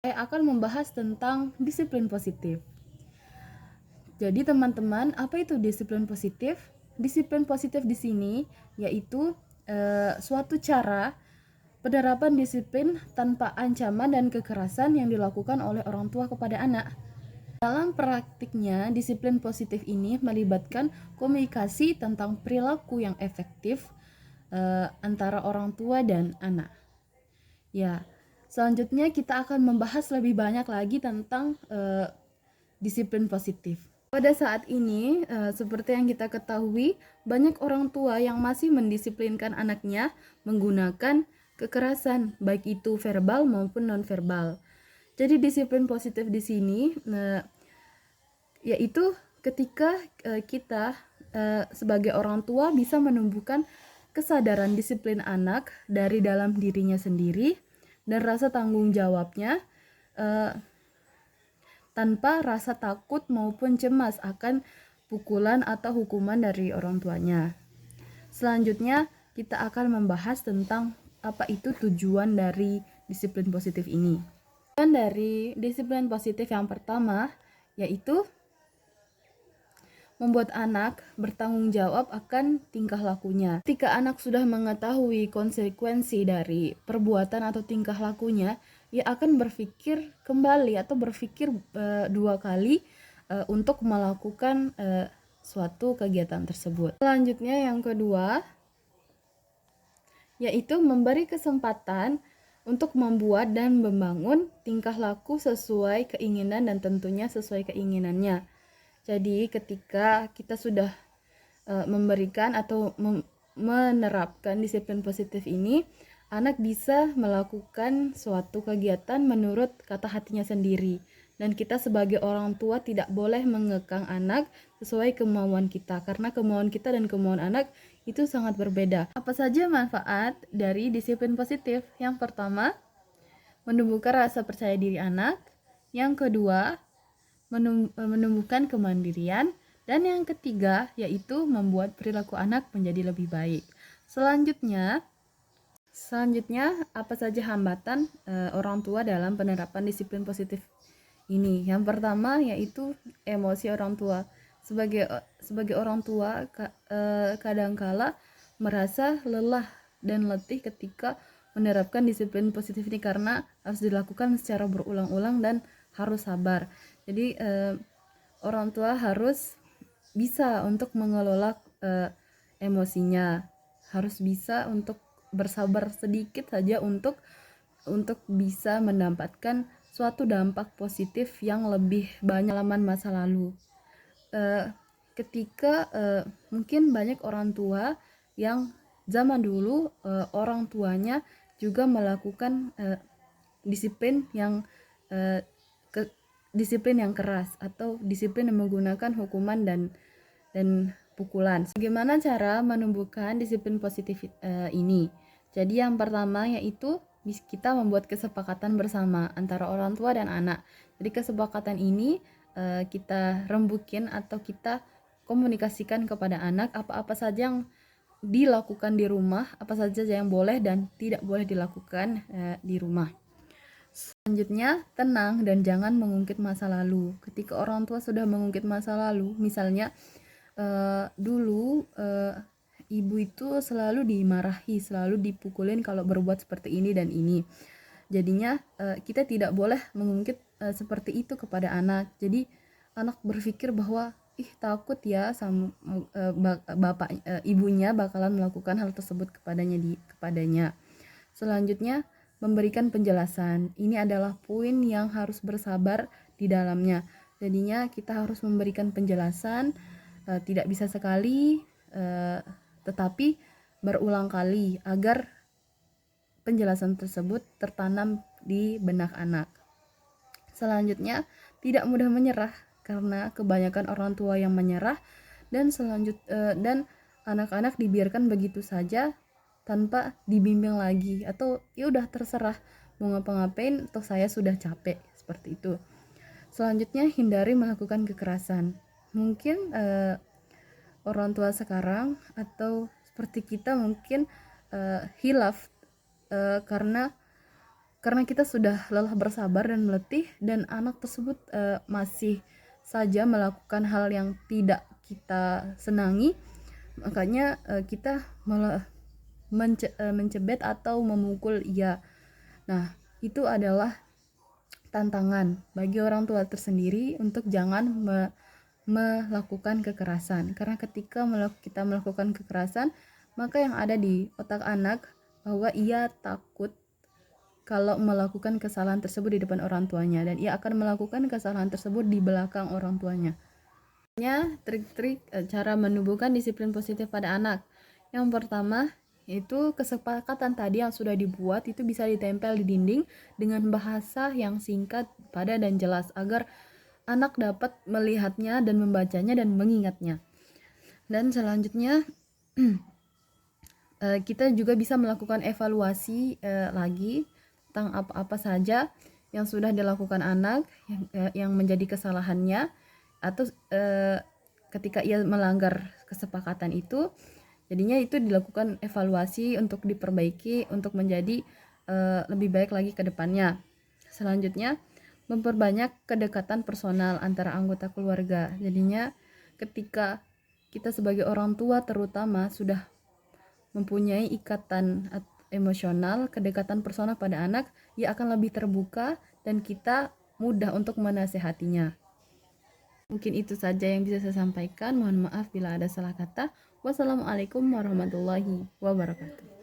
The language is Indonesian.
Saya akan membahas tentang disiplin positif. Jadi teman-teman, apa itu disiplin positif? Disiplin positif di sini yaitu suatu cara penerapan disiplin tanpa ancaman dan kekerasan yang dilakukan oleh orang tua kepada anak. Dalam praktiknya, disiplin positif ini melibatkan komunikasi tentang perilaku yang efektif antara orang tua dan anak. Ya, selanjutnya kita akan membahas lebih banyak lagi tentang disiplin positif. Pada saat ini, seperti yang kita ketahui, banyak orang tua yang masih mendisiplinkan anaknya menggunakan kekerasan, baik itu verbal maupun non-verbal. Jadi disiplin positif di sini yaitu ketika kita sebagai orang tua bisa menumbuhkan kesadaran disiplin anak dari dalam dirinya sendiri dan rasa tanggung jawabnya tanpa rasa takut maupun cemas akan pukulan atau hukuman dari orang tuanya. Selanjutnya, kita akan membahas tentang apa itu tujuan dari disiplin positif ini. Tujuan dari disiplin positif yang pertama yaitu membuat anak bertanggung jawab akan tingkah lakunya. Ketika anak sudah mengetahui konsekuensi dari perbuatan atau tingkah lakunya, ia akan berpikir kembali atau berpikir dua kali untuk melakukan suatu kegiatan tersebut. Selanjutnya yang kedua yaitu memberi kesempatan untuk membuat dan membangun tingkah laku sesuai keinginan dan tentunya sesuai keinginannya. Jadi ketika kita sudah memberikan atau menerapkan disiplin positif ini, anak bisa melakukan suatu kegiatan menurut kata hatinya sendiri. Dan kita sebagai orang tua tidak boleh mengekang anak sesuai kemauan kita, karena kemauan kita dan kemauan anak itu sangat berbeda. Apa saja manfaat dari disiplin positif? Yang pertama, menumbuhkan rasa percaya diri anak. Yang kedua, menumbuhkan kemandirian. Dan yang ketiga yaitu membuat perilaku anak menjadi lebih baik. Selanjutnya apa saja hambatan orang tua dalam penerapan disiplin positif ini? Yang pertama yaitu emosi orang tua. Sebagai orang tua kadangkala merasa lelah dan letih ketika menerapkan disiplin positif ini karena harus dilakukan secara berulang-ulang dan harus sabar. Jadi orang tua harus bisa untuk mengelola emosinya, harus bisa untuk bersabar sedikit saja untuk bisa mendapatkan suatu dampak positif yang lebih banyak pengalaman masa lalu. Ketika mungkin banyak orang tua yang zaman dulu orang tuanya juga melakukan disiplin yang disiplin yang keras atau disiplin yang menggunakan hukuman dan pukulan. Bagaimana cara menumbuhkan disiplin positif ini? Jadi yang pertama yaitu kita membuat kesepakatan bersama antara orang tua dan anak. Jadi kesepakatan ini kita rembukin atau kita komunikasikan kepada anak apa-apa saja yang dilakukan di rumah, apa saja yang boleh dan tidak boleh dilakukan di rumah. Selanjutnya, tenang dan jangan mengungkit masa lalu. Ketika orang tua sudah mengungkit masa lalu, misalnya dulu ibu itu selalu dimarahi, selalu dipukulin kalau berbuat seperti ini dan ini. Jadinya kita tidak boleh mengungkit seperti itu kepada anak. Jadi anak berpikir bahwa takut ya sama bapak ibunya bakalan melakukan hal tersebut kepadanya. Selanjutnya, memberikan penjelasan. Ini adalah poin yang harus bersabar di dalamnya. Jadinya kita harus memberikan penjelasan, tidak bisa sekali, tetapi berulang kali agar penjelasan tersebut tertanam di benak anak. Selanjutnya, tidak mudah menyerah karena kebanyakan orang tua yang menyerah dan dan anak-anak dibiarkan begitu saja tanpa dibimbing lagi atau ya udah terserah mau ngapa-ngapain atau saya sudah capek seperti itu. Selanjutnya, hindari melakukan kekerasan. Mungkin orang tua sekarang atau seperti kita mungkin hilaf karena karena kita sudah lelah bersabar dan meletih dan anak tersebut masih saja melakukan hal yang tidak kita senangi, makanya kita malah mencebet atau memukul ia. Nah, itu adalah tantangan bagi orang tua tersendiri untuk jangan melakukan kekerasan, karena ketika kita melakukan kekerasan, maka yang ada di otak anak bahwa ia takut kalau melakukan kesalahan tersebut di depan orang tuanya, dan ia akan melakukan kesalahan tersebut di belakang orang tuanya. Trik-trik cara menumbuhkan disiplin positif pada anak. Yang pertama, itu kesepakatan tadi yang sudah dibuat itu bisa ditempel di dinding dengan bahasa yang singkat, padat, dan jelas agar anak dapat melihatnya dan membacanya dan mengingatnya. Dan selanjutnya kita juga bisa melakukan evaluasi lagi tentang apa-apa saja yang sudah dilakukan anak yang menjadi kesalahannya, atau ketika ia melanggar kesepakatan itu, jadinya itu dilakukan evaluasi untuk diperbaiki untuk menjadi lebih baik lagi ke depannya. Selanjutnya, memperbanyak kedekatan personal antara anggota keluarga. Jadinya ketika kita sebagai orang tua terutama sudah mempunyai ikatan emosional, kedekatan personal pada anak, ia akan lebih terbuka dan kita mudah untuk menasehatinya. Mungkin itu saja yang bisa saya sampaikan. Mohon maaf bila ada salah kata. Wassalamualaikum warahmatullahi wabarakatuh.